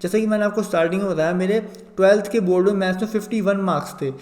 जैसे कि मैंने आपको स्टार्टिंग में बताया, मेरे 12th के बोर्ड में मैथ्स में 51 मार्क्स थे।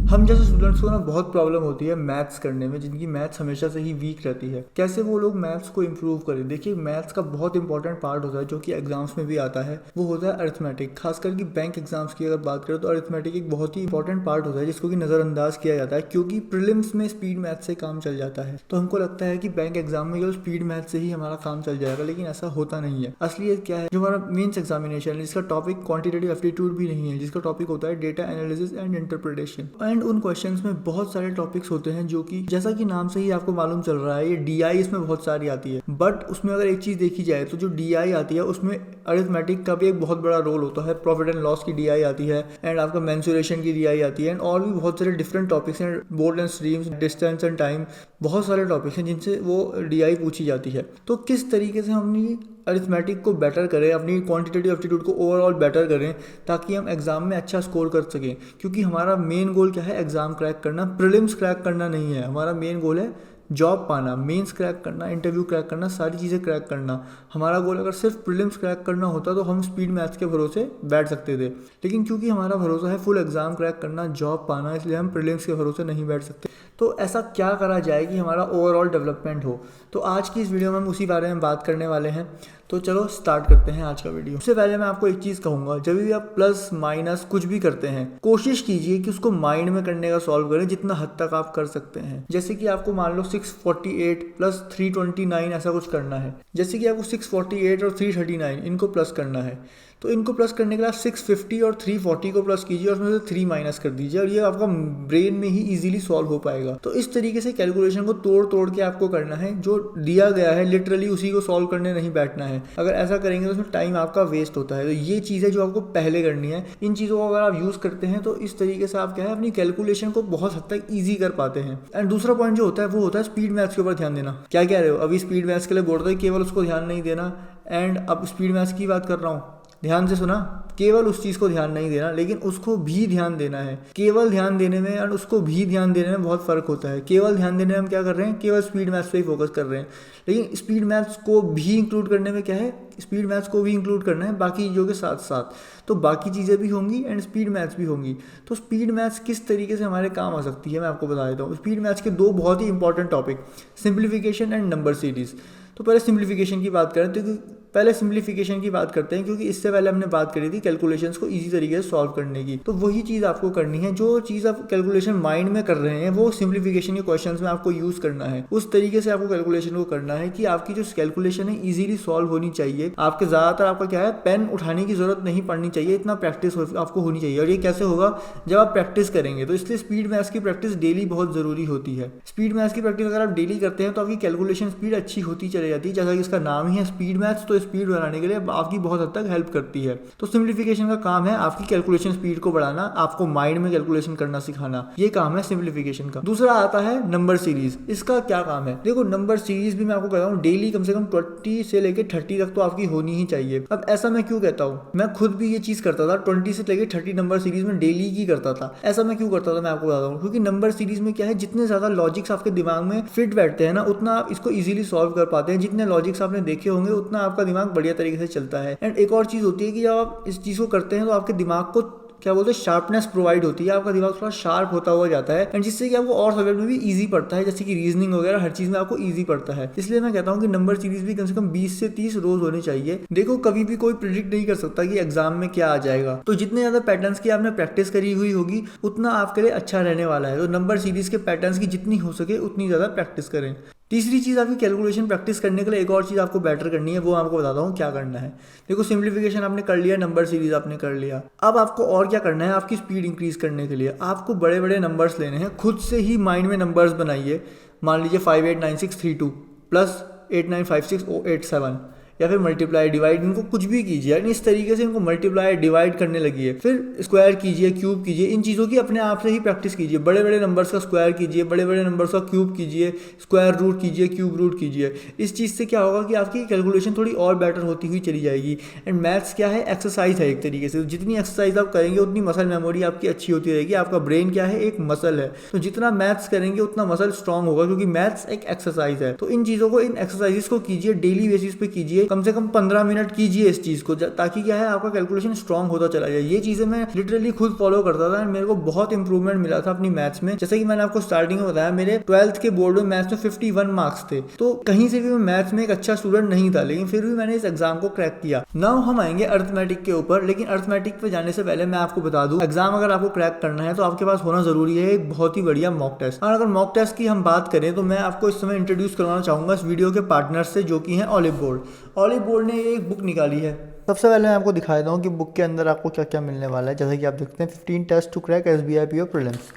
हम जैसे स्टूडेंट्स को ना बहुत प्रॉब्लम होती है मैथ्स करने में, जिनकी मैथ्स हमेशा से ही वीक रहती है। कैसे वो लोग मैथ्स को इम्प्रूव करें? देखिए, मैथ्स का बहुत इंपॉर्टेंट पार्ट होता है जो कि एग्जाम्स में भी आता है, वो होता है अरिथमेटिक। खास करके बैंक एग्जाम्स की अगर बात करें तो अरिथमेटिक एक बहुत ही इंपॉर्टेंट पार्ट होता है जिसको कि नज़रअंदाज किया जाता है, क्योंकि प्रीलिम्स में स्पीड मैथ से काम चल जाता है। तो हमको लगता है कि बैंक एग्जाम में केवल स्पीड मैथ से ही हमारा काम चल जाएगा, लेकिन ऐसा होता नहीं है। असलियत क्या है, जो हमारा मेंस एग्जामिनेशन है जिसका टॉपिक क्वांटिटेटिव एप्टीट्यूड भी नहीं है, जिसका टॉपिक होता है data analysis and interpretation, and उन क्वेश्चंस में बहुत सारे टॉपिक्स होते हैं जो कि जैसा कि नाम से ही आपको मालूम चल रहा है, ये डीआई इसमें बहुत सारी आती है। बट उसमें अगर एक चीज देखी जाए तो जो डीआई आती है उसमें अरिथमेटिक का भी एक बहुत बड़ा रोल होता है। प्रॉफिट एंड लॉस की डीआई आती है, एंड आपका मेंसुरेशन की डीआई आती है, एंड और भी बहुत सारे डिफरेंट टॉपिक्स हैं, board and streams, distance and time, बहुत सारे टॉपिक्स हैं जिनसे वो डीआई पूछी जाती है। तो किस तरीके से हम अरिथमेटिक को बेटर करें, अपनी क्वांटिटेटिव एप्टीट्यूड को ओवरऑल बेटर करें, ताकि हम एग्जाम में अच्छा स्कोर कर सकें। क्योंकि हमारा मेन गोल क्या है, एग्जाम क्रैक करना, प्रीलिम्स क्रैक करना नहीं है। हमारा मेन गोल है जॉब पाना, मेंस क्रैक करना, इंटरव्यू क्रैक करना, सारी चीज़ें क्रैक करना। हमारा गोल अगर सिर्फ प्रीलिम्स क्रैक करना होता तो हम स्पीड मैथ्स के भरोसे बैठ सकते थे, लेकिन क्योंकि हमारा भरोसा है फुल एग्जाम क्रैक करना, जॉब पाना, इसलिए हम प्रीलिम्स के भरोसे नहीं बैठ सकते। तो ऐसा क्या करा जाए कि हमारा ओवरऑल डेवलपमेंट हो? तो आज की इस वीडियो में हम उसी बारे में बात करने वाले हैं। तो चलो स्टार्ट करते हैं आज का वीडियो। सबसे पहले मैं आपको एक चीज़ कहूँगा, जब भी आप प्लस माइनस कुछ भी करते हैं, कोशिश कीजिए कि उसको माइंड में करने का सॉल्व करें जितना हद तक आप कर सकते हैं। जैसे कि आपको मान लो 648 प्लस 329 ऐसा कुछ करना है। जैसे कि आपको 648 और 339 इनको प्लस करना है, तो इनको प्लस करने के लिए आप 650 और 340 को प्लस कीजिए और उसमें से 3 माइनस कर दीजिए, और ये आपका ब्रेन में ही इजीली सॉल्व हो पाएगा। तो इस तरीके से कैलकुलेशन को तोड़ तोड़ के आपको करना है, जो दिया गया है लिटरली उसी को सॉल्व करने नहीं बैठना है। अगर ऐसा करेंगे तो उसमें टाइम आपका वेस्ट होता है। तो ये चीज़ है जो आपको पहले करनी है। इन चीज़ों को अगर आप यूज़ करते हैं तो इस तरीके से आप क्या है, अपनी कैलकुलेशन को बहुत हद तक ईजी कर पाते हैं। एंड दूसरा पॉइंट जो होता है वो होता है स्पीड मैथ्स के ऊपर ध्यान देना। क्या कह रहे हो? अभी स्पीड मैथ्स के लिए बोल रहे हो केवल उसको ध्यान नहीं देना, एंड अब स्पीड मैथ्स की बात कर रहा हूँ, ध्यान से सुना, केवल उस चीज़ को ध्यान नहीं देना, लेकिन उसको भी ध्यान देना है। केवल ध्यान देने में और उसको भी ध्यान देने में बहुत फ़र्क होता है। केवल ध्यान देने में हम क्या कर रहे हैं, केवल स्पीड मैथ्स पे ही फोकस कर रहे हैं, लेकिन स्पीड मैथ्स को भी इंक्लूड करने में क्या है, स्पीड मैथ्स को भी इंक्लूड करना है बाकी चीज़ों के साथ साथ। तो बाकी चीज़ें भी होंगी एंड स्पीड मैथ्स भी होंगी। तो स्पीड मैथ्स किस तरीके से हमारे काम आ सकती है मैं आपको बता देता हूँ। स्पीड मैथ्स के दो बहुत ही important topic, simplification and number series. तो पहले सिंप्लीफिकेशन की बात करें, तो पहले सिंप्लीफिकेशन की बात करते हैं, क्योंकि इससे पहले हमने बात करी थी कैलकुलेशंस को इजी तरीके से सॉल्व करने की। तो वही चीज़ आपको करनी है, जो चीज़ आप कैलकुलेशन माइंड में कर रहे हैं वो सिंप्लीफिकेशन के क्वेश्चंस में आपको यूज़ करना है। उस तरीके से आपको कैलकुलेशन को करना है कि आपकी जो कैलकुलेशन है इजीली सॉल्व होनी चाहिए। आपके ज़्यादातर आपका क्या है, पेन उठाने की जरूरत नहीं पड़नी चाहिए, इतना प्रैक्टिस आपको होनी चाहिए। और ये कैसे होगा, जब आप प्रैक्टिस करेंगे। तो इसलिए स्पीड मैथ्स की प्रैक्टिस डेली बहुत ज़रूरी होती है। स्पीड मैथ्स की प्रैक्टिस अगर आप डेली करते हैं तो आपकी कैलकुलेशन स्पीड अच्छी होती चली जाती है। जैसा कि इसका नाम ही है स्पीड मैथ्स, तो स्पीड बनाने के लिए आपकी बहुत हद तक हेल्प करती है। तो सिंप्लीफिकेशन का काम है आपकी कैलकुलेशन स्पीड को बढ़ाना, आपको माइंड में कैलकुलेशन करना सिखाना, ये काम है सिंप्लीफिकेशन का। दूसरा आता है नंबर सीरीज। इसका क्या काम है? देखो, नंबर सीरीज भी मैं आपको कहता हूँ डेली कम से कम 20 से लेकर 30 तक तो आपकी होनी ही चाहिए। अब ऐसा मैं क्यों कहता हूँ, मैं खुद भी ये चीज करता था, 20 से लेकर 30 नंबर सीरीज में डेली की करता था। ऐसा मैं क्यों करता था मैं आपको बताता हूँ, क्योंकि नंबर सीरीज में क्या है, जितने ज्यादा लॉजिक्स आपके दिमाग में फिट बैठते हैं ना, उतना आप इसको इजीली सॉल्व कर पाते हैं। जितने लॉजिक्स आपने देखे होंगे उतना आपका दिमाग बढ़िया तरीके से चलता है। एंड एक और चीज़ होती है कि जब आप इस चीज़ को करते हैं तो आपके दिमाग को क्या बोलते हैं, शार्पनेस प्रोवाइड होती है। आपका दिमाग थोड़ा शार्प होता हुआ जाता है, एंड जिससे कि आपको और सब्जेक्ट में भी इजी पड़ता है, जैसे कि रीजनिंग वगैरह हर चीज़ में आपको इजी पड़ता है। इसलिए मैं कहता हूँ कि नंबर सीरीज भी कम से कम 20 से 30 रोज होने चाहिए। देखो, कभी भी कोई प्रिडिक्ट नहीं कर सकता कि एग्जाम में क्या आ जाएगा। तो जितने ज़्यादा पैटर्न्स की आपने प्रैक्टिस करी हुई होगी उतना आपके लिए अच्छा रहने वाला है। तो नंबर सीरीज के पैटर्न्स की जितनी हो सके उतनी ज़्यादा प्रैक्टिस करें। तीसरी चीज़, आपकी कैलकुलेशन प्रैक्टिस करने के लिए एक और चीज़ आपको बेटर करनी है, वो आपको बताता हूँ क्या करना है। देखो, सिंप्लीफिकेशन आपने कर लिया, नंबर सीरीज आपने कर लिया, अब आपको और क्या करना है, आपकी स्पीड इंक्रीज करने के लिए आपको बड़े बड़े नंबर्स लेने हैं। खुद से ही माइंड में नंबर्स बनाइए। मान लीजिए 589632 प्लस 895687, या फिर मल्टीप्लाई डिवाइड, इनको कुछ भी कीजिए, इस तरीके से इनको मल्टीप्लाई डिवाइड करने लगिए। फिर स्क्वायर कीजिए, क्यूब कीजिए, इन चीज़ों की अपने आप से ही प्रैक्टिस कीजिए। बड़े बड़े नंबर्स का स्क्वायर कीजिए, बड़े बड़े नंबर्स का क्यूब कीजिए, स्क्वायर रूट कीजिए, क्यूब रूट कीजिए। इस चीज़ से क्या होगा कि आपकी कैलकुलेशन थोड़ी और बेटर होती हुई चली जाएगी। एंड मैथ्स क्या है, एक्सरसाइज है एक तरीके से। जितनी एक्सरसाइज आप करेंगे उतनी मसल मेमोरी आपकी अच्छी होती रहेगी। आपका ब्रेन क्या है, एक मसल है, तो जितना मैथ्स करेंगे उतना मसल स्ट्रांग होगा, क्योंकि मैथ्स एक एक्सरसाइज है। तो इन चीज़ों को, इन एक्सरसाइजेस को कीजिए, डेली बेसिस पे कीजिए, कम से कम 15 मिनट कीजिए इस चीज को, ताकि क्या है आपका कैलकुलेशन स्ट्रांग होता चला जाए। ये चीजें मैं लिटरली खुद फॉलो करता था, मेरे को बहुत इंप्रूवमेंट मिला था अपनी मैथ्स में। जैसे कि मैंने आपको स्टार्टिंग में बताया, मेरे 12th के बोर्ड में मैथ्स में 51 मार्क्स थे, तो कहीं से भी मैं मैथ्स में एक अच्छा स्टूडेंट नहीं था, लेकिन फिर भी मैंने इस एग्जाम को क्रैक किया। नाउ हम आएंगे अर्थमेटिक के ऊपर, लेकिन अर्थमेटिक पे जाने से पहले मैं आपको बता दूं, एग्जाम अगर आपको क्रैक करना है तो आपके पास होना जरूरी है एक बहुत ही बढ़िया मॉक टेस्ट। और अगर मॉक टेस्ट की हम बात करें तो मैं आपको इस समय इंट्रोड्यूस करवाना चाहूंगा इस वीडियो के पार्टनर से, जो कि है ऑलिव बोर्ड। ऑलिव बोर्ड ने एक बुक निकाली है। सबसे पहले मैं आपको दिखा देता हूँ कि बुक के अंदर आपको क्या क्या मिलने वाला है। जैसे कि आप देखते हैं 15 test to crack SBI PO prelims,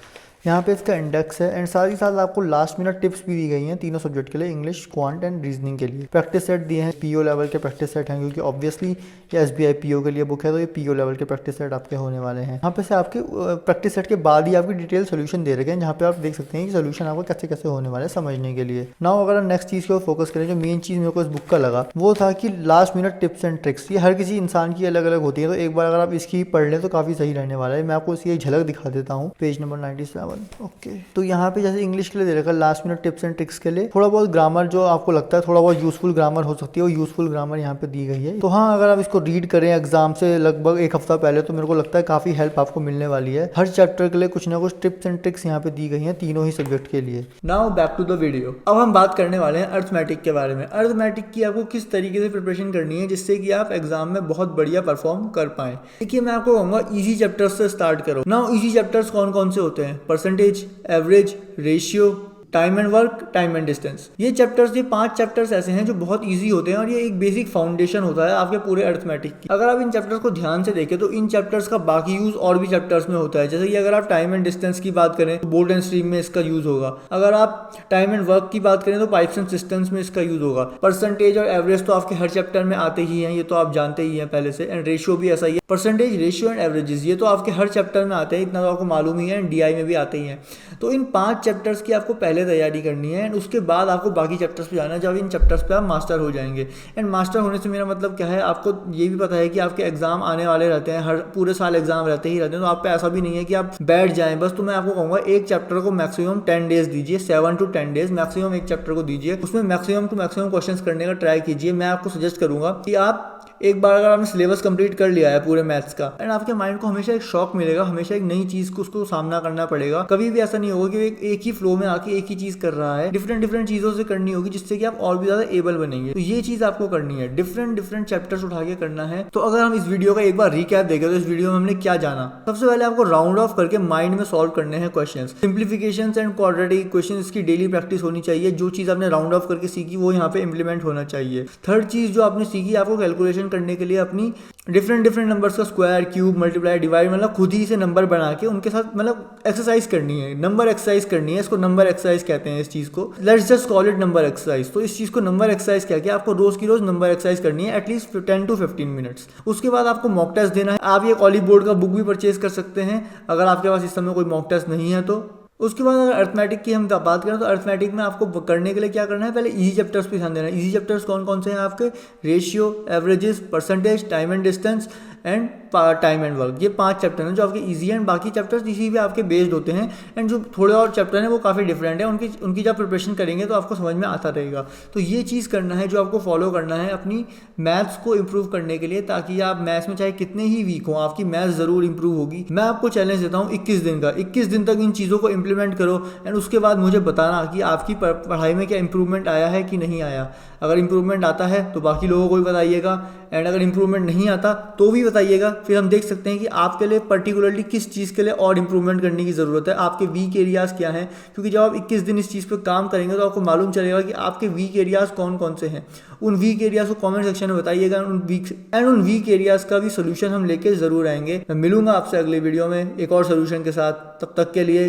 यहाँ पे इसका इंडेक्स है, एंड साथ ही साथ आपको लास्ट मिनट टिप्स भी दी गई हैं तीनों सब्जेक्ट के लिए, इंग्लिश, क्वांट एंड रीजनिंग के लिए। प्रैक्टिस सेट दिए हैं, PO लेवल के प्रैक्टिस सेट हैं, क्योंकि ऑब्वियसली ये SBI PO के लिए बुक है, तो ये PO लेवल के प्रैक्टिस सेट आपके होने वाले हैं। यहाँ पे से आपके प्रैक्टिस सेट के बाद ही आपकी डिटेल सोल्यूशन दे रखे हैं, जहाँ पे आप देख सकते हैं कि सोल्यूशन आपको कैसे कैसे होने वाले हैं समझने के लिए। नाउ अगर हम नेक्स्ट चीज़ को फोकस करें, जो मेन चीज़ मेरे को इस बुक का लगा वो था कि last minute tips and tricks. ये हर किसी इंसान की अलग अलग होती है, तो एक बार अगर आप इसकी पढ़ लें तो काफ़ी सही रहने वाला है। मैं आपको इसकी एक झलक दिखा देता हूँ, पेज नंबर 97। ओके, तो यहाँ पे जैसे इंग्लिश के लिए दे रखा है last minute tips and tricks के लिए, थोड़ा बहुत ग्रामर जो आपको लगता है थोड़ा बहुत यूजफुल ग्रामर हो सकती है, वो यूजफुल ग्रामर यहाँ पे दी गई है। तो हाँ, अगर आप इसको रीड करें एग्जाम से लगभग एक हफ्ता पहले, तो मेरे को लगता है काफी हेल्प आपको मिलने वाली है। हर चैप्टर के लिए कुछ ना कुछ टिप्स एंड ट्रिक्स यहाँ पे दी गई है, तीनों ही सब्जेक्ट के लिए। Now back to the video. अब हम बात करने वाले हैं अर्थमेटिक के बारे में। अर्थमेटिक की आपको किस तरीके से प्रिपरेशन करनी है जिससे कि आप एग्जाम में बहुत बढ़िया परफॉर्म कर पाए। देखिए, मैं आपको कहूंगा इजी चैप्टर्स से स्टार्ट करो। नाउ इजी चैप्टर्स कौन कौन से होते हैं? Percentage, average, ratio, time and work, time and distance. ये 5 चैप्टर्स ऐसे हैं जो बहुत इजी होते हैं, और ये एक बेसिक फाउंडेशन होता है आपके पूरे अर्थमेटिक की। अगर आप इन चैप्टर्स को ध्यान से देखें तो इन चैप्टर्स का बाकी यूज और भी चैप्टर्स में होता है। जैसे कि अगर आप टाइम एंड डिस्टेंस की बात करें तो बोल्ट एंड स्ट्रीम में इसका यूज होगा। अगर आप टाइम एंड वर्क की बात करें तो पाइप्स एंड सिस्टम्स में इसका यूज होगा। परसेंटेज और एवरेज तो आपके हर चैप्टर में आते ही हैं, ये तो आप जानते ही हैं पहले से। एंड रेशियो भी ऐसा ही है, परसेंटेज, रेशियो एंड एवरेजेस, ये तो आपके हर चैप्टर में आते हैं, इतना तो आपको मालूम ही है। एंड DI में भी आते ही हैं। तो इन 5 चैप्टर्स की आपको पहले तैयारी करनी है, एंड उसके बाद आपको बाकी चैप्टर्स पे जाना है, जब इन चैप्टर्स पे आप मास्टर हो जाएंगे। एंड मास्टर होने से मेरा मतलब क्या है, आपको ये भी पता है कि आपके एग्जाम आने वाले रहते हैं, हर पूरे साल एग्जाम रहते ही रहते हैं, तो आप पे ऐसा भी नहीं है कि आप बैठ जाएं बस। तो मैं आपको कहूँगा एक चैप्टर को मैक्सिमम 10 डेज दीजिए, 7 to 10 डेज मैक्सिमम एक चैप्टर को दीजिए। उसमें मैक्सिमम टू मैक्सिमम क्वेश्चन करने का ट्राई कीजिए। मैं आपको सजेस्ट करूंगा कि आप एक बार अगर आपने सिलेबस कंप्लीट कर लिया है पूरे मैथ्स का, एंड आपके माइंड को हमेशा एक शॉक मिलेगा, हमेशा एक नई चीज को उसको सामना करना पड़ेगा। कभी भी ऐसा नहीं होगा कि एक ही फ्लो में आके एक ही चीज कर रहा है, डिफरेंट चीजों से करनी होगी, जिससे कि आप और भी ज्यादा एबल बनेंगे। तो ये चीज आपको करनी है, डिफरेंट चैप्टर्स उठा के करना है। तो अगर हम इस वीडियो का एक बार रिकैप देखें तो इस वीडियो में हमने क्या जाना। सबसे पहले आपको राउंड ऑफ करके माइंड में सॉल्व करने हैं question, simplification and quadratic equation, इसकी डेली प्रैक्टिस होनी चाहिए। जो चीज आपने राउंड ऑफ करके सीखी वो यहाँ पे इंप्लीमेंट होना चाहिए। थर्ड चीज जो आपने सीखी, आपको कैलकुलेशन करने के लिए अपनी डिफरेंट नंबर्स का स्क्वायर, क्यूब, मल्टीप्लाई, डिवाइड, मतलब खुद ही से नंबर बना के उनके साथ मतलब एक्सरसाइज करनी है, नंबर एक्सरसाइज करनी है। इसको नंबर एक्सरसाइज कहते हैं इस चीज को। Let's just call it number exercise. तो इस चीज को नंबर एक्सरसाइज कह के आपको रोज की रोज नंबर एक्सरसाइज करनी है, एटलीस्ट 10 to 15 मिनट्स। उसके बाद आपको मॉक टेस्ट देना है। आप ये ऑलिव बोर्ड का बुक भी परचेज कर सकते हैं अगर आपके पास इस समय कोई मॉक टेस्ट नहीं है तो। उसके बाद अगर अर्थमेटिक की हम बात करें तो अर्थमेटिक में आपको करने के लिए क्या करना है, पहले इजी चैप्टर्स पे ध्यान देना है। इजी चैप्टर्स कौन कौन से हैं आपके? Ratio, averages, percentage, time and distance and time and work. ये 5 चैप्टर हैं जो आपके इजी हैं, बाकी चैप्टर्स इसी पे आपके बेस्ड होते हैं। एंड जो थोड़े और चैप्टर हैं वो काफ़ी डिफरेंट है, उनकी जब प्रिपरेशन करेंगे तो आपको समझ में आता रहेगा। तो ये चीज़ करना है जो आपको फॉलो करना है अपनी मैथ्स को इम्प्रूव करने के लिए, ताकि आप मैथ्स में चाहे कितने ही वीक हों, आपकी मैथ्स ज़रूर इंप्रूव होगी। मैं आपको चैलेंज देता हूँ 21 दिन का। 21 दिन तक इन चीज़ों को इंप्लीमेंट करो, एंड उसके बाद मुझे बताना कि आपकी पढ़ाई में क्या इंप्रूवमेंट आया है कि नहीं आया। अगर इंप्रूवमेंट आता है तो बाकी लोगों को भी बताइएगा, एंड अगर इंप्रूवमेंट नहीं आता तो भी बताइएगा। फिर हम देख सकते हैं कि आपके लिए पर्टिकुलरली किस चीज़ के लिए और इंप्रूवमेंट करने की ज़रूरत है, आपके वीक एरियाज़ क्या हैं। क्योंकि जब आप 21 दिन इस चीज़ पर काम करेंगे तो आपको मालूम चलेगा कि आपके वीक एरियाज़ कौन कौन से हैं। उन वीक एरियाज़ को कमेंट सेक्शन में बताइएगा, उन वीक एरियाज़ का भी सोल्यूशन हम लेके ज़रूर आएंगे। मैं मिलूंगा आपसे अगले वीडियो में एक और सोल्यूशन के साथ। तब तक के लिए